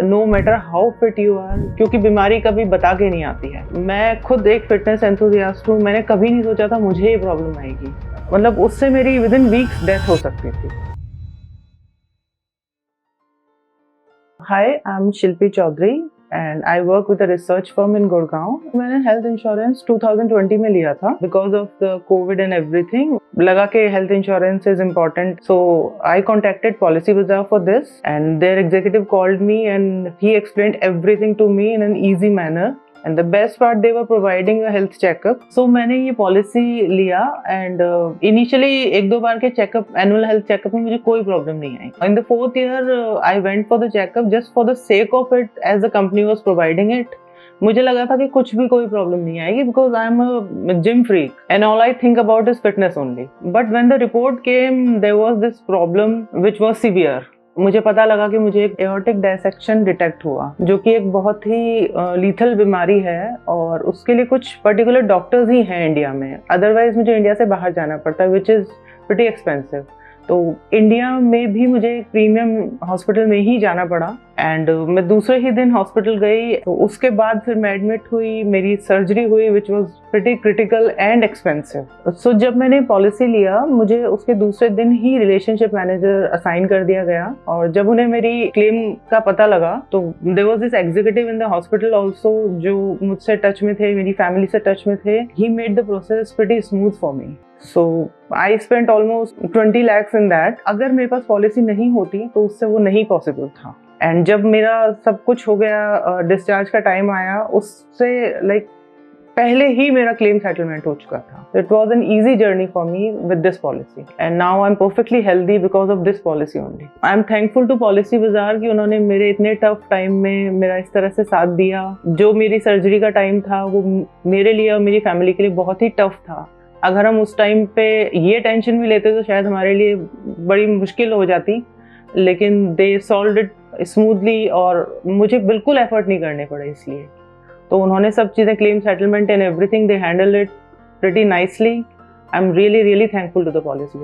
No matter how fit you are, क्योंकि बीमारी कभी बता के नहीं आती है। मैं खुद एक फिटनेस एंथुसियास्ट हूँ, मैंने कभी नहीं सोचा था मुझे ये प्रॉब्लम आएगी। मतलब उससे मेरी विद इन वीक्स डेथ हो सकती थी। Hi, I am Shilpi Chaudhary and I work with a research firm in Gurgaon. मैंने हेल्थ इंश्योरेंस 2020 में लिया था because of the covid and everything. लगा कि health insurance is important, so I contacted Policybazaar for this and their executive called me and he explained everything to me in an easy manner. And the best part, they were providing a health checkup. So मैंने ये policy लिया and initially एक दो बार के checkup, annual health checkup में मुझे कोई problem नहीं आई. In the 4th year, I went for the checkup just for the sake of it, as the company was providing it. मुझे लगा था कि कुछ भी कोई प्रॉब्लम नहीं आएगी because I am a gym freak and all I think about is fitness only. But when the report came, there was this problem which was severe. मुझे पता लगा कि मुझे एक एओर्टिक डायसेक्शन डिटेक्ट हुआ, जो कि एक बहुत ही लीथल बीमारी है और उसके लिए कुछ पर्टिकुलर डॉक्टर्स ही हैं इंडिया में। अदरवाइज मुझे इंडिया से बाहर जाना पड़ता है, विच इज़ प्रीटी एक्सपेंसिव। तो इंडिया में भी मुझे एक प्रीमियम हॉस्पिटल में ही जाना पड़ा एंड मैं दूसरे ही दिन हॉस्पिटल गई। तो उसके बाद फिर मैं एडमिट हुई, मेरी सर्जरी हुई which was pretty critical and expensive. So जब मैंने पॉलिसी लिया, मुझे उसके दूसरे दिन ही रिलेशनशिप मैनेजर असाइन कर दिया गया और जब उन्हें मेरी क्लेम का पता लगा तो there was this executive in the hospital also जो मुझसे टच में थे, मेरी फैमिली से टच में थे। He made the process pretty smooth for me. So I spent almost 20 lakhs in that. अगर मेरे पास पॉलिसी नहीं होती तो उससे वो नहीं पॉसिबल था। एंड जब मेरा सब कुछ हो गया, डिस्चार्ज का टाइम आया, उससे लाइक पहले ही मेरा क्लेम सेटलमेंट हो चुका था। It was an easy journey for me with this policy and now I'm perfectly healthy because of this policy only. I'm thankful to Policy Bazaar कि उन्होंने मेरे इतने टफ टाइम में मेरा इस तरह से साथ दिया। जो मेरी सर्जरी का टाइम था वो मेरे लिए और मेरी फैमिली के लिए बहुत ही टफ था। अगर हम उस टाइम पे ये टेंशन भी लेते तो शायद हमारे लिए बड़ी मुश्किल हो जाती, लेकिन दे सॉल्व्ड इट स्मूथली और मुझे बिल्कुल एफर्ट नहीं करने पड़े। इसलिए तो उन्होंने सब चीज़ें, claim settlement and everything, they handle it pretty nicely. I am really thankful to the policy.